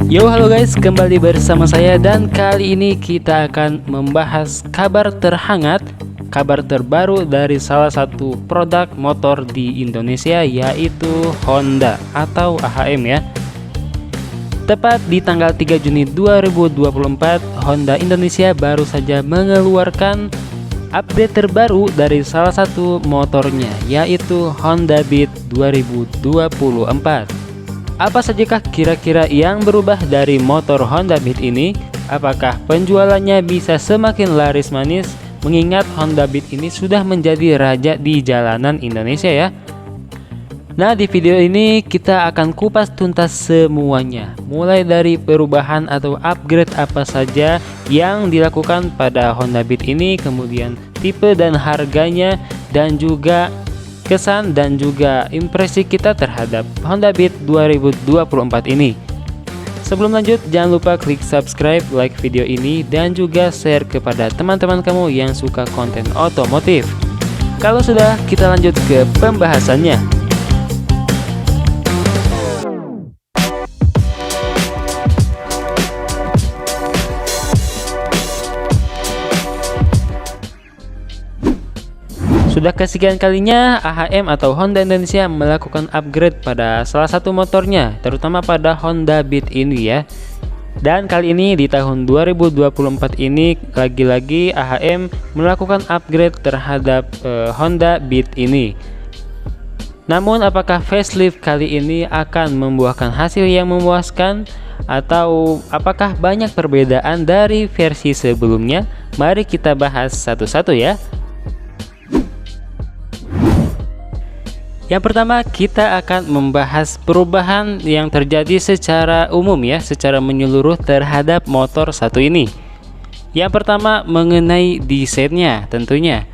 Yo, halo guys, kembali bersama saya dan kali ini kita akan membahas kabar terhangat, kabar terbaru dari salah satu produk motor di Indonesia, yaitu Honda atau AHM ya. Tepat di tanggal 3 Juni 2024, Honda Indonesia baru saja mengeluarkan update terbaru dari salah satu motornya, yaitu Honda Beat 2024. Apa sajakah kira-kira yang berubah dari motor Honda Beat ini? Apakah penjualannya bisa semakin laris manis mengingat Honda Beat ini sudah menjadi raja di jalanan Indonesia ya? Nah, di video ini kita akan kupas tuntas semuanya, mulai dari perubahan atau upgrade apa saja yang dilakukan pada Honda Beat ini, kemudian tipe dan harganya, dan juga kesan dan juga impresi kita terhadap Honda Beat 2024 ini. Sebelum lanjut, jangan lupa klik subscribe, like video ini, dan juga share kepada teman-teman kamu yang suka konten otomotif. Kalau sudah, kita lanjut ke pembahasannya. Sudah kesekian kalinya AHM atau Honda Indonesia melakukan upgrade pada salah satu motornya, terutama pada Honda Beat ini ya. Dan kali ini di tahun 2024 ini lagi-lagi AHM melakukan upgrade terhadap Honda Beat ini. Namun apakah facelift kali ini akan membuahkan hasil yang memuaskan, atau apakah banyak perbedaan dari versi sebelumnya? Mari kita bahas satu-satu ya. Yang pertama, kita akan membahas perubahan yang terjadi secara umum ya, secara menyeluruh terhadap motor satu ini. Yang pertama mengenai desainnya tentunya.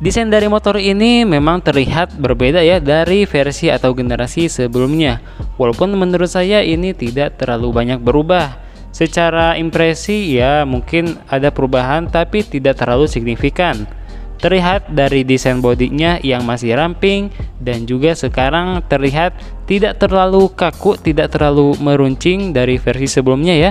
Desain dari motor ini memang terlihat berbeda ya dari versi atau generasi sebelumnya. Walaupun menurut saya ini tidak terlalu banyak berubah. Secara impresi ya mungkin ada perubahan tapi tidak terlalu signifikan. Terlihat dari desain bodinya yang masih ramping, dan juga sekarang terlihat tidak terlalu kaku, tidak terlalu meruncing dari versi sebelumnya ya.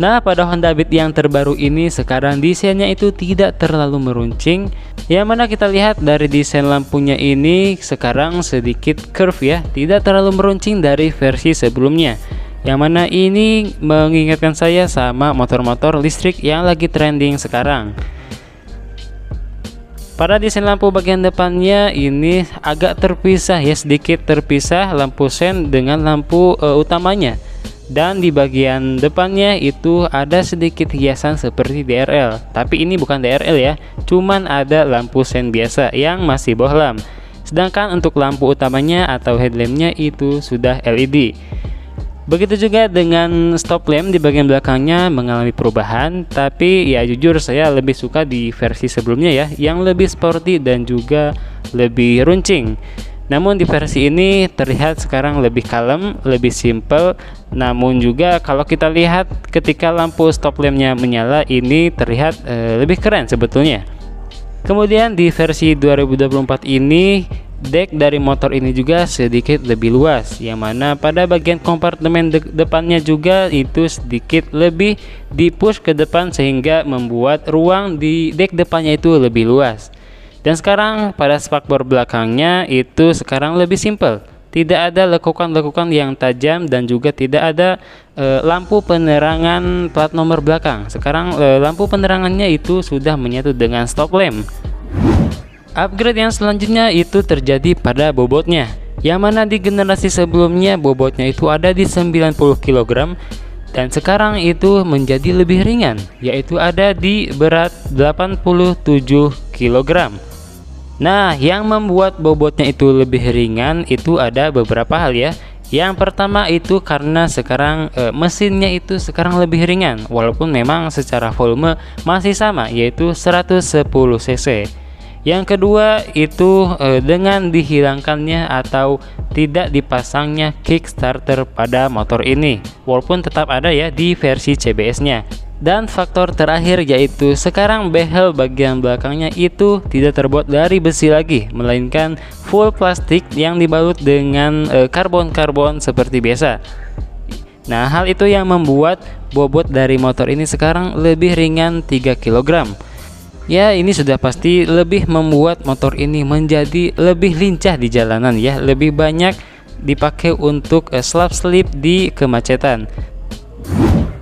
Nah, pada Honda Beat yang terbaru ini sekarang desainnya itu tidak terlalu meruncing, yang mana kita lihat dari desain lampunya ini sekarang sedikit curve ya, tidak terlalu meruncing dari versi sebelumnya. Yang mana ini mengingatkan saya sama motor-motor listrik yang lagi trending sekarang. Pada desain lampu bagian depannya ini agak terpisah ya, sedikit terpisah lampu sen dengan lampu utamanya. Dan di bagian depannya itu ada sedikit hiasan seperti DRL. Tapi ini bukan DRL ya, cuman ada lampu sen biasa yang masih bohlam. Sedangkan untuk lampu utamanya atau headlampnya itu sudah LED. Begitu juga dengan stop lamp di bagian belakangnya mengalami perubahan, tapi ya jujur saya lebih suka di versi sebelumnya ya, yang lebih sporty dan juga lebih runcing. Namun di versi ini terlihat sekarang lebih kalem, lebih simple. Namun juga kalau kita lihat ketika lampu stop lampnya menyala, ini terlihat lebih keren sebetulnya. Kemudian di versi 2024 ini dek dari motor ini juga sedikit lebih luas, yang mana pada bagian kompartemen depannya juga itu sedikit lebih dipush ke depan sehingga membuat ruang di dek depannya itu lebih luas. Dan sekarang pada spakbor belakangnya itu sekarang lebih simple, tidak ada lekukan-lekukan yang tajam dan juga tidak ada lampu penerangan plat nomor belakang. Sekarang lampu penerangannya itu sudah menyatu dengan stop lamp. Upgrade yang selanjutnya itu terjadi pada bobotnya, yang mana di generasi sebelumnya bobotnya itu ada di 90 kg dan sekarang itu menjadi lebih ringan, yaitu ada di berat 87 kg. Nah, yang membuat bobotnya itu lebih ringan itu ada beberapa hal ya. Yang pertama itu karena sekarang mesinnya itu sekarang lebih ringan, walaupun memang secara volume masih sama, yaitu 110 cc. Yang kedua itu dengan dihilangkannya atau tidak dipasangnya kickstarter pada motor ini, walaupun tetap ada ya di versi CBS-nya. Dan faktor terakhir yaitu sekarang behel bagian belakangnya itu tidak terbuat dari besi lagi, melainkan full plastik yang dibalut dengan karbon-karbon seperti biasa. Nah, hal itu yang membuat bobot dari motor ini sekarang lebih ringan 3 kg. Ya, ini sudah pasti lebih membuat motor ini menjadi lebih lincah di jalanan ya, lebih banyak dipakai untuk slap slip di kemacetan.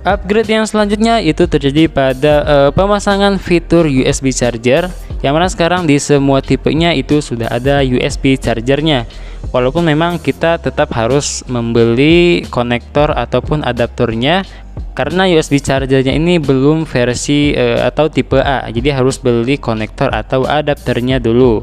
Upgrade yang selanjutnya itu terjadi pada pemasangan fitur USB charger, yang mana sekarang di semua tipenya itu sudah ada USB chargernya. Walaupun memang kita tetap harus membeli konektor ataupun adaptornya, karena USB chargernya ini belum versi atau tipe A, jadi harus beli konektor atau adapternya dulu.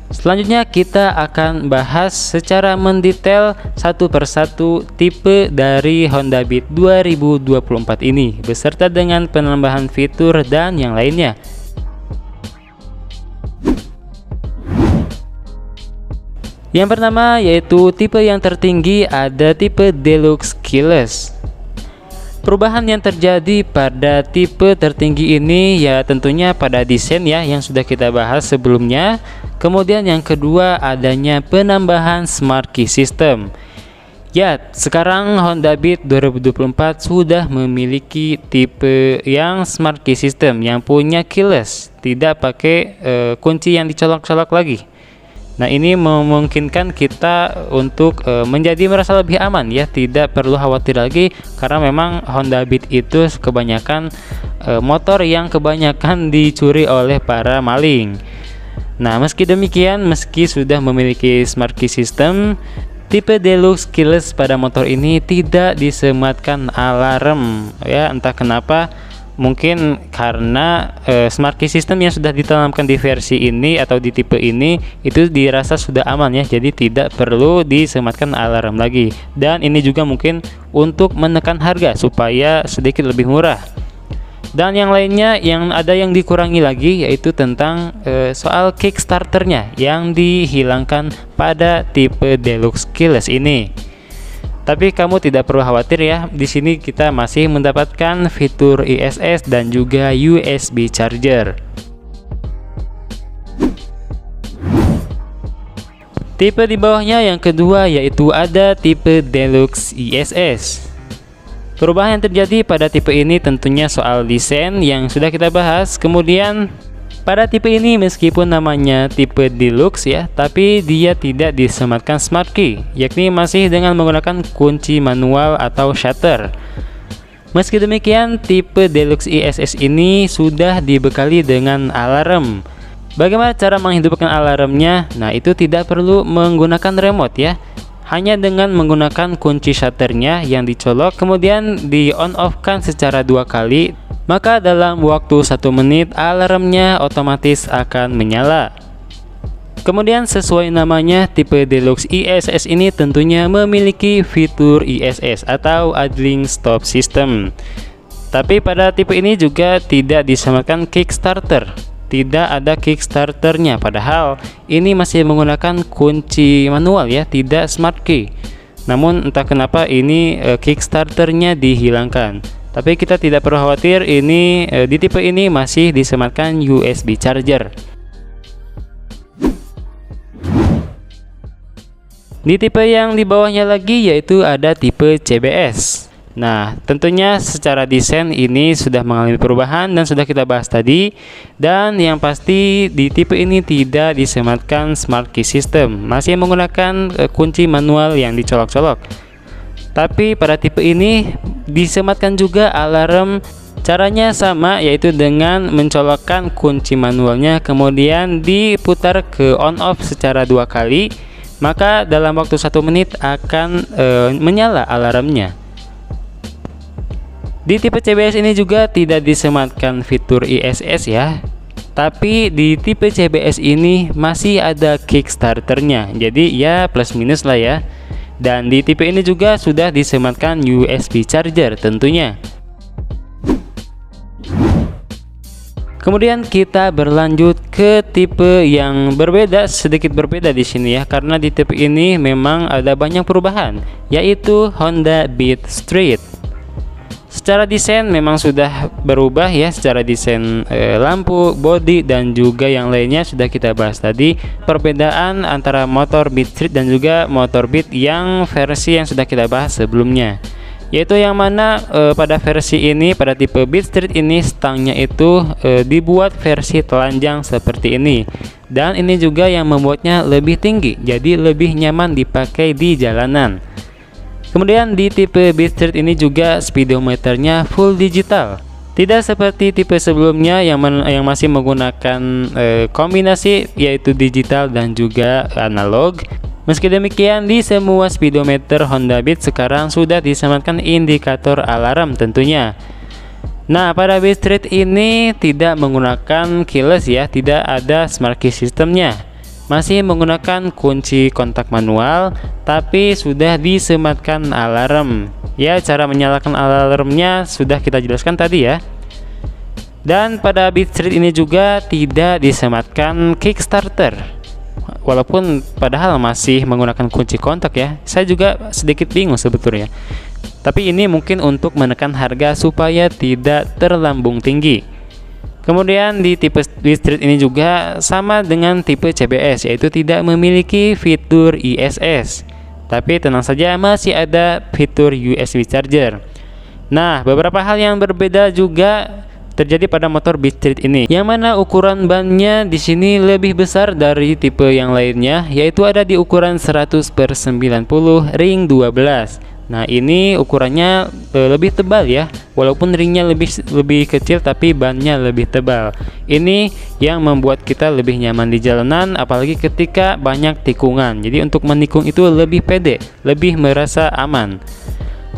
Selanjutnya kita akan bahas secara mendetail satu persatu tipe dari Honda Beat 2024 ini, beserta dengan penambahan fitur dan yang lainnya. Yang pertama yaitu tipe yang tertinggi, ada tipe Deluxe Keyless. Perubahan yang terjadi pada tipe tertinggi ini ya tentunya pada desain ya, yang sudah kita bahas sebelumnya. Kemudian yang kedua adanya penambahan Smart Key System. Ya, sekarang Honda Beat 2024 sudah memiliki tipe yang Smart Key System yang punya keyless, tidak pakai kunci yang dicolok-colok lagi. Nah, ini memungkinkan kita untuk menjadi merasa lebih aman ya, tidak perlu khawatir lagi, karena memang Honda Beat itu kebanyakan motor yang kebanyakan dicuri oleh para maling. Nah, meski demikian, meski sudah memiliki Smart Key System, tipe Deluxe Keyless pada motor ini tidak disematkan alarm ya, entah kenapa. Mungkin karena Smart Key System yang sudah ditanamkan di versi ini atau di tipe ini itu dirasa sudah aman ya, jadi tidak perlu disematkan alarm lagi. Dan ini juga mungkin untuk menekan harga supaya sedikit lebih murah. Dan yang lainnya yang ada yang dikurangi lagi yaitu tentang soal kickstarternya yang dihilangkan pada tipe Deluxe Keyless ini. Tapi kamu tidak perlu khawatir ya, di sini kita masih mendapatkan fitur ISS dan juga USB charger. Tipe di bawahnya yang kedua yaitu ada tipe Deluxe ISS. Perubahan yang terjadi pada tipe ini tentunya soal desain yang sudah kita bahas. Kemudian pada tipe ini meskipun namanya tipe Deluxe ya, tapi dia tidak disematkan Smart Key, yakni masih dengan menggunakan kunci manual atau shutter. Meski demikian, tipe Deluxe ISS ini sudah dibekali dengan alarm. Bagaimana cara menghidupkan alarmnya? Nah, itu tidak perlu menggunakan remote ya, hanya dengan menggunakan kunci shutternya yang dicolok kemudian di on off kan secara 2 kali, maka dalam waktu 1 menit alarmnya otomatis akan menyala. Kemudian sesuai namanya, tipe Deluxe ISS ini tentunya memiliki fitur ISS atau Idling Stop System. Tapi pada tipe ini juga tidak disematkan Kickstarter. Tidak ada Kickstarternya, padahal ini masih menggunakan kunci manual ya, tidak Smart Key. Namun entah kenapa ini Kickstarternya dihilangkan. Tapi kita tidak perlu khawatir, ini di tipe ini masih disematkan USB charger. Di tipe yang di bawahnya lagi yaitu ada tipe CBS. Nah, tentunya secara desain ini sudah mengalami perubahan dan sudah kita bahas tadi. Dan yang pasti di tipe ini tidak disematkan Smart Key System, masih menggunakan kunci manual yang dicolok-colok. Tapi pada tipe ini disematkan juga alarm. Caranya sama, yaitu dengan mencolokkan kunci manualnya kemudian diputar ke on off secara 2 kali, maka dalam waktu 1 menit akan menyala alarmnya. Di tipe CBS ini juga tidak disematkan fitur ISS ya, tapi di tipe CBS ini masih ada Kickstarternya, jadi ya plus minus lah ya. Dan di tipe ini juga sudah disematkan USB charger tentunya. Kemudian kita berlanjut ke tipe yang berbeda, sedikit berbeda di sini ya, karena di tipe ini memang ada banyak perubahan, yaitu Honda Beat Street. Secara desain memang sudah berubah ya, secara desain lampu, bodi dan juga yang lainnya sudah kita bahas tadi. Perbedaan antara motor Beat Street dan juga motor Beat yang versi yang sudah kita bahas sebelumnya, yaitu yang mana pada versi ini, pada tipe Beat Street ini stangnya itu dibuat versi telanjang seperti ini, dan ini juga yang membuatnya lebih tinggi, jadi lebih nyaman dipakai di jalanan. Kemudian di tipe Beat Street ini juga speedometernya full digital, tidak seperti tipe sebelumnya yang masih menggunakan kombinasi yaitu digital dan juga analog. Meski demikian, di semua speedometer Honda Beat sekarang sudah disematkan indikator alarm tentunya. Nah, pada Beat Street ini tidak menggunakan keyless ya, tidak ada smart key sistemnya. Masih menggunakan kunci kontak manual, tapi sudah disematkan alarm. Ya, cara menyalakan alarmnya sudah kita jelaskan tadi ya. Dan pada Beat Street ini juga tidak disematkan Kickstarter. Walaupun padahal masih menggunakan kunci kontak ya. Saya juga sedikit bingung sebetulnya. Tapi ini mungkin untuk menekan harga supaya tidak terlambung tinggi. Kemudian di tipe Beat Street ini juga sama dengan tipe CBS, yaitu tidak memiliki fitur ISS. Tapi tenang saja, masih ada fitur USB charger. Nah, beberapa hal yang berbeda juga terjadi pada motor Beat Street ini, yang mana ukuran bannya di sini lebih besar dari tipe yang lainnya, yaitu ada di ukuran 100/90 ring 12. Nah, ini ukurannya lebih tebal ya, walaupun ringnya lebih kecil tapi bannya lebih tebal. Ini yang membuat kita lebih nyaman di jalanan, apalagi ketika banyak tikungan. Jadi untuk menikung itu lebih pede, lebih merasa aman.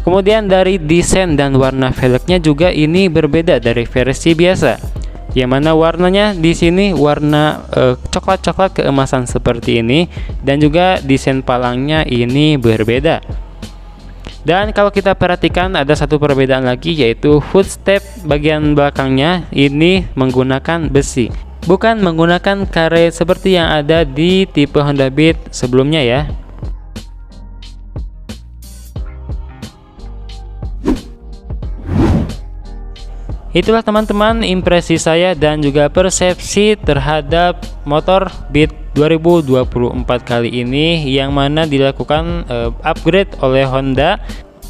Kemudian dari desain dan warna velgnya juga ini berbeda dari versi biasa, yang mana warnanya di sini warna coklat-coklat keemasan seperti ini, dan juga desain palangnya ini berbeda. Dan kalau kita perhatikan ada satu perbedaan lagi, yaitu footstep bagian belakangnya ini menggunakan besi, bukan menggunakan karet seperti yang ada di tipe Honda Beat sebelumnya ya. Itulah teman-teman impresi saya dan juga persepsi terhadap motor Beat 2024 kali ini, yang mana dilakukan upgrade oleh Honda,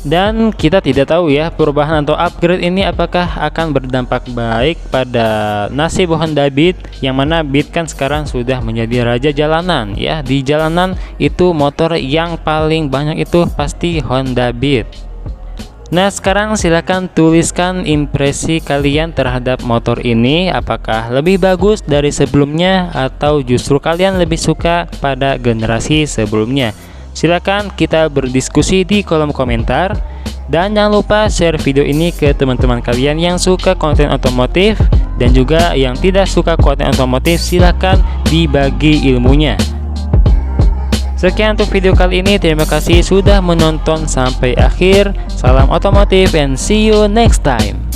dan kita tidak tahu ya perubahan atau upgrade ini apakah akan berdampak baik pada nasib Honda Beat, yang mana Beat kan sekarang sudah menjadi raja jalanan ya. Di jalanan itu motor yang paling banyak itu pasti Honda Beat. Nah, sekarang silahkan tuliskan impresi kalian terhadap motor ini. Apakah lebih bagus dari sebelumnya atau justru kalian lebih suka pada generasi sebelumnya? Silahkan kita berdiskusi di kolom komentar. Dan jangan lupa share video ini ke teman-teman kalian yang suka konten otomotif, dan juga yang tidak suka konten otomotif silahkan dibagi ilmunya. Sekian untuk video kali ini, terima kasih sudah menonton sampai akhir. Salam otomotif and see you next time.